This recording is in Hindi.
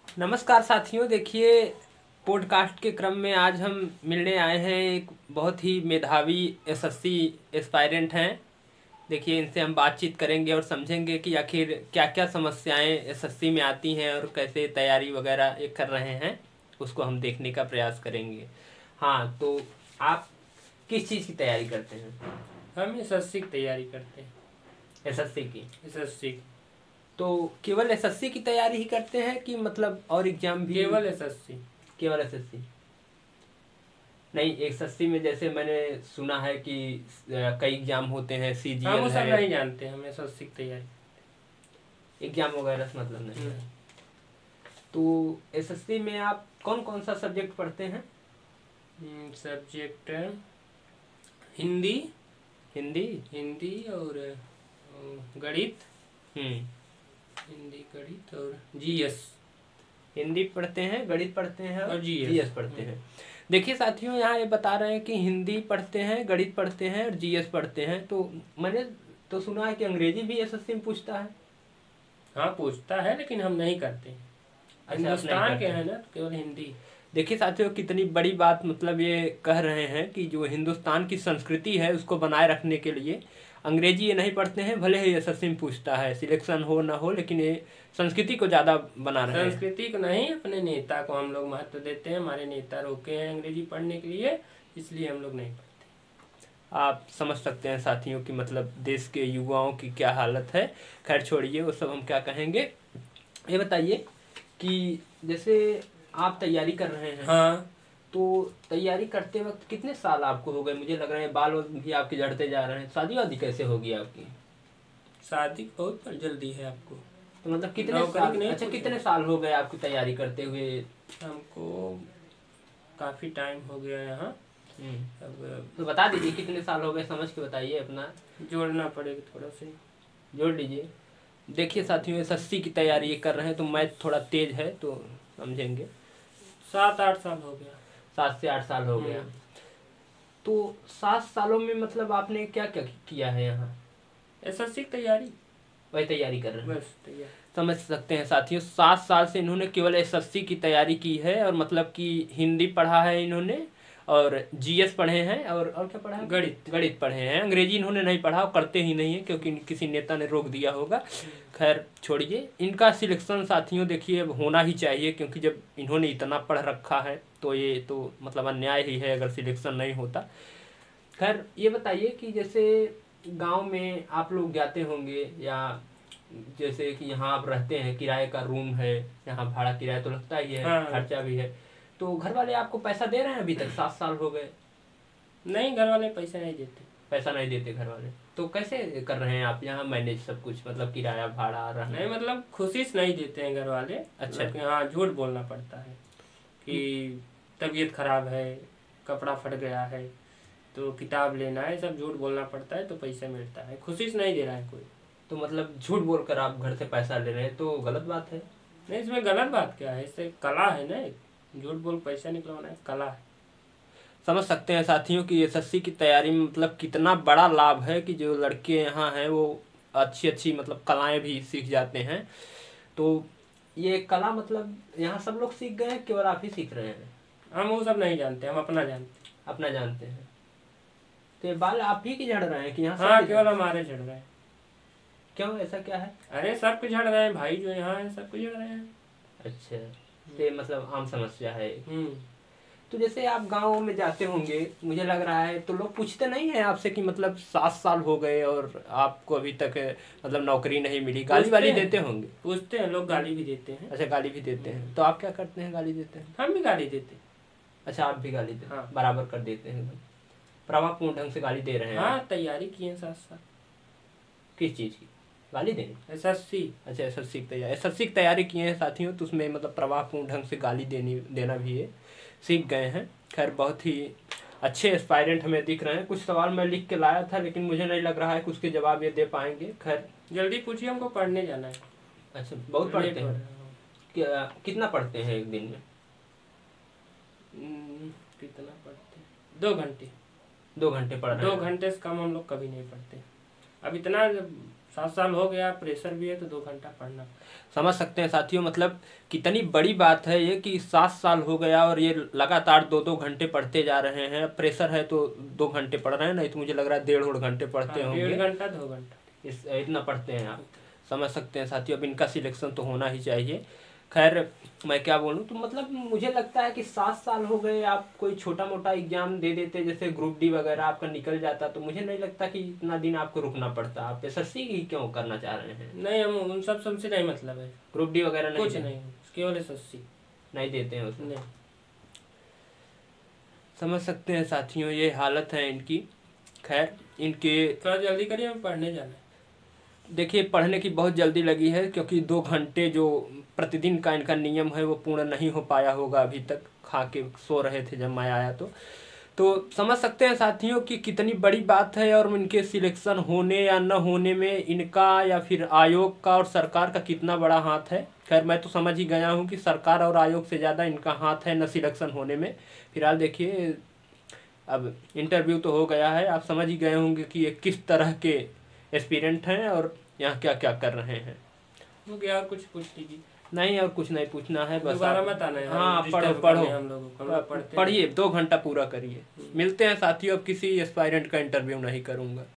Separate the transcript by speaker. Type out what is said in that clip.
Speaker 1: नमस्कार साथियों, देखिए पॉडकास्ट के क्रम में आज हम मिलने आए हैं एक बहुत ही मेधावी एसएससी एस्पायरेंट हैं। देखिए इनसे हम बातचीत करेंगे और समझेंगे कि आखिर क्या क्या समस्याएं एसएससी में आती हैं और कैसे तैयारी वगैरह ये कर रहे हैं, उसको हम देखने का प्रयास करेंगे। हाँ, तो आप किस चीज़ की तैयारी करते हैं?
Speaker 2: हम एसएससी की तैयारी करते हैं।
Speaker 1: एसएससी की?
Speaker 2: एसएससी
Speaker 1: तो केवल एसएससी की तैयारी ही करते हैं कि मतलब और एग्जाम भी?
Speaker 2: केवल एसएससी।
Speaker 1: केवल एसएससी नहीं, एसएससी में जैसे मैंने सुना है कि कई एग्जाम होते हैं,
Speaker 2: हम
Speaker 1: सीजीएल
Speaker 2: वो सब
Speaker 1: है,
Speaker 2: नहीं जानते, हम एसएससी की तैयारी।
Speaker 1: एग्जाम वगैरह से मतलब नहीं है। तो एसएससी में आप कौन कौन सा सब्जेक्ट पढ़ते हैं?
Speaker 2: सब्जेक्ट हिंदी
Speaker 1: हिंदी।
Speaker 2: हिंदी और गणित।
Speaker 1: हम्म।
Speaker 2: हिंदी गणित और जीएस।
Speaker 1: हिंदी पढ़ते हैं, गणित पढ़ते हैं और
Speaker 2: और
Speaker 1: जीएस पढ़ते हैं। देखिए साथियों, यहाँ ये बता रहे हैं कि हिंदी पढ़ते हैं, गणित पढ़ते हैं और जीएस पढ़ते हैं। तो मैंने तो सुना है कि अंग्रेजी भी एसएससी में पूछता है।
Speaker 2: हाँ, पूछता है लेकिन हम नहीं करते। हिंदुस्तान के हैं ना, तो केवल हिंदी।
Speaker 1: देखिए साथियों, कितनी बड़ी बात मतलब ये कह रहे हैं कि जो हिंदुस्तान की संस्कृति है उसको बनाए रखने के लिए अंग्रेजी ये नहीं पढ़ते हैं। भले ही एसएससी में पूछता है, सिलेक्शन हो ना हो, लेकिन ये संस्कृति को ज़्यादा बना रहे हैं।
Speaker 2: संस्कृति को नहीं, अपने नेता को हम लोग महत्व देते हैं। हमारे नेता रोके हैं अंग्रेजी पढ़ने के लिए, इसलिए हम लोग नहीं पढ़ते।
Speaker 1: आप समझ सकते हैं साथियों कि मतलब देश के युवाओं की क्या हालत है। खैर छोड़िए, वो सब हम क्या कहेंगे। ये बताइए कि जैसे आप तैयारी कर रहे हैं,
Speaker 2: हाँ,
Speaker 1: तो तैयारी करते वक्त कितने साल आपको हो गए? मुझे लग रहा है बाल भी आपके झड़ते जा रहे हैं। शादी वादी कैसे होगी आपकी?
Speaker 2: शादी बहुत जल्दी है आपको।
Speaker 1: तो मतलब कितने
Speaker 2: नौकरी
Speaker 1: साल,
Speaker 2: की नहीं
Speaker 1: अच्छा
Speaker 2: पूछे।
Speaker 1: कितने साल हो गए आपकी तैयारी करते हुए?
Speaker 2: हमको काफी टाइम हो गया यहाँ। अब
Speaker 1: तो बता दीजिए कितने साल हो गए, समझ के बताइए अपना।
Speaker 2: जोड़ना पड़ेगा थोड़ा से।
Speaker 1: जोड़ लीजिए। देखिए साथियों, एसएससी की तैयारी कर रहे हैं तो मैथ थोड़ा तेज है तो समझेंगे।
Speaker 2: 7-8 साल हो गया।
Speaker 1: 7 से 8 साल हो गया। तो 7 सालों में मतलब आपने क्या क्या किया है यहाँ?
Speaker 2: एसएससी की तैयारी,
Speaker 1: वही तैयारी कर रहे हैं?
Speaker 2: बस तैयारी।
Speaker 1: समझ सकते हैं साथियों, 7 साल से इन्होंने केवल एसएससी की तैयारी की है। और मतलब कि हिंदी पढ़ा है इन्होंने, और जीएस पढ़े हैं, और क्या पढ़ा है? गणित पढ़े हैं। अंग्रेजी इन्होंने नहीं पढ़ा, और करते ही नहीं है क्योंकि किसी नेता ने रोक दिया होगा। खैर छोड़िए, इनका सिलेक्शन साथियों देखिए अब होना ही चाहिए, क्योंकि जब इन्होंने इतना पढ़ रखा है तो ये तो मतलब अन्याय ही है अगर सिलेक्शन नहीं होता। खैर ये बताइए कि जैसे गांव में आप लोग जाते होंगे, या जैसे कि यहाँ आप रहते हैं, किराए का रूम है, यहाँ भाड़ा किराया तो लगता ही है,
Speaker 2: हाँ।
Speaker 1: खर्चा भी है। तो घर वाले आपको पैसा दे रहे हैं? अभी तक 7 साल हो गए।
Speaker 2: नहीं, घर वाले पैसा नहीं देते।
Speaker 1: पैसा नहीं देते घर वाले? तो कैसे कर रहे हैं आप यहाँ मैनेज सब कुछ, मतलब किराया भाड़ा रहना?
Speaker 2: नहीं, मतलब खुशी से नहीं देते हैं घर वाले।
Speaker 1: अच्छा।
Speaker 2: मतलब हाँ, झूठ बोलना पड़ता है कि तबीयत खराब है, कपड़ा फट गया है, तो किताब लेना है, सब झूठ बोलना पड़ता है तो पैसा मिलता है। खुशी से नहीं दे रहा है कोई।
Speaker 1: तो मतलब झूठ बोलकर आप घर से पैसा ले रहे हैं, तो गलत बात है।
Speaker 2: नहीं, इसमें गलत बात क्या है? इससे कला है ना, झूठ बोल पैसा निकलवाना है, कला है।
Speaker 1: समझ सकते हैं साथियों कि एसएससी की तैयारी में मतलब कितना बड़ा लाभ है कि जो लड़के यहाँ हैं वो अच्छी अच्छी मतलब कलाएं भी सीख जाते हैं। तो ये कला मतलब यहाँ सब लोग सीख गए हैं, केवल आप ही सीख रहे हैं?
Speaker 2: हम वो सब नहीं जानते, हम अपना जानते हैं।
Speaker 1: अपना जानते हैं। तो ये बाल आप ही के झड़ रहे हैं कि यहाँ
Speaker 2: हाँ,
Speaker 1: सब?
Speaker 2: केवल हमारे झड़ रहे हैं।
Speaker 1: क्यों, ऐसा क्या है?
Speaker 2: अरे सबके झड़ रहे हैं भाई, जो यहाँ है सबके झड़ रहे हैं।
Speaker 1: अच्छा, तो ये मतलब आम समस्या है।
Speaker 2: हम्म।
Speaker 1: तो जैसे आप गाँव में जाते होंगे, मुझे लग रहा है, तो लोग पूछते नहीं है आपसे कि मतलब 7 साल हो गए और आपको अभी तक मतलब नौकरी नहीं मिली? गाली वाली देते होंगे?
Speaker 2: पूछते हैं लोग, गाली भी देते हैं।
Speaker 1: अच्छा, गाली भी देते हैं। तो आप क्या करते हैं? गाली देते हैं?
Speaker 2: हम भी गाली देते हैं।
Speaker 1: अच्छा, आप भी गाली देते हैं?
Speaker 2: हाँ।
Speaker 1: बराबर कर देते हैं एकदम प्रभावपूर्ण ढंग से गाली दे रहे हैं?
Speaker 2: हाँ, तैयारी किए साथ साथ।
Speaker 1: किस चीज़ की गाली देंगे?
Speaker 2: एसएससी।
Speaker 1: अच्छा, एसएससी की तैयारी, एसएससी की तैयारी किए हैं साथियों, तो उसमें मतलब प्रभावपूर्ण ढंग से गाली देना भी है, सीख गए हैं। खैर बहुत ही अच्छे एस्पायरेंट हमें दिख रहे हैं। कुछ सवाल मैं लिख के लाया था, लेकिन मुझे नहीं लग रहा है कि उसके जवाब ये दे पाएंगे। खैर
Speaker 2: जल्दी पूछिए, हमको पढ़ने जाना है।
Speaker 1: अच्छा, बहुत पढ़ते हैं? कितना पढ़ते हैं एक दिन में?
Speaker 2: कितना पढ़ते हैं? 2 घंटे।
Speaker 1: 2 घंटे पढ़ रहे
Speaker 2: 2
Speaker 1: हैं?
Speaker 2: घंटे से कम हम लोग कभी नहीं पढ़ते। अब इतना 7 साल हो गया, प्रेशर भी है तो 2 घंटा पढ़ना।
Speaker 1: समझ सकते हैं साथियों, मतलब कितनी बड़ी बात है ये कि 7 साल हो गया और ये लगातार 2-2 घंटे पढ़ते जा रहे हैं। प्रेशर है तो 2 घंटे पढ़ रहे हैं, नहीं तो मुझे लग रहा है 1.5 घंटे पढ़ते होंगे।
Speaker 2: 1.5 घंटा 2 घंटा
Speaker 1: इतना पढ़ते हैं आप। समझ सकते हैं साथियों, अब इनका सिलेक्शन तो होना ही चाहिए। खैर मैं क्या बोलूं, तो मतलब मुझे लगता है कि 7 साल हो गए, आप कोई छोटा मोटा एग्जाम दे देते जैसे ग्रुप डी वगैरह आपका निकल जाता, तो मुझे नहीं लगता कि इतना दिन आपको रुकना पड़ता। आप एसएससी ही क्यों करना चाह रहे हैं?
Speaker 2: नहीं, हम उन सब से नहीं मतलब है।
Speaker 1: ग्रुप डी वगैरह
Speaker 2: कुछ नहीं, केवल एसएससी
Speaker 1: नहीं देते हैं उसमें।
Speaker 2: नहीं।
Speaker 1: समझ सकते हैं साथियों, ये हालत है इनकी। खैर इनके
Speaker 2: थोड़ा जल्दी करिए, हमें पढ़ने जाना है।
Speaker 1: देखिए पढ़ने की बहुत जल्दी लगी है, क्योंकि 2 घंटे जो प्रतिदिन का इनका नियम है वो पूर्ण नहीं हो पाया होगा अभी तक। खा के सो रहे थे जब मैं आया तो समझ सकते हैं साथियों कि कितनी बड़ी बात है, और इनके सिलेक्शन होने या न होने में इनका या फिर आयोग का और सरकार का कितना बड़ा हाथ है। खैर मैं तो समझ ही गया हूँ कि सरकार और आयोग से ज़्यादा इनका हाथ है न सिलेक्शन होने में। फिलहाल देखिए, अब इंटरव्यू तो हो गया है, आप समझ ही गए होंगे कि ये किस तरह के एस्पिरेंट हैं और यहाँ क्या क्या कर रहे हैं।
Speaker 2: हो गया, और कुछ पूछ लीजिए।
Speaker 1: नहीं, और कुछ नहीं पूछना है, बस
Speaker 2: दोबारा मत आना है।
Speaker 1: हाँ पढ़िए, 2 घंटा पूरा करिए। मिलते हैं साथियों, अब किसी एस्पायरेंट का इंटरव्यू नहीं करूँगा।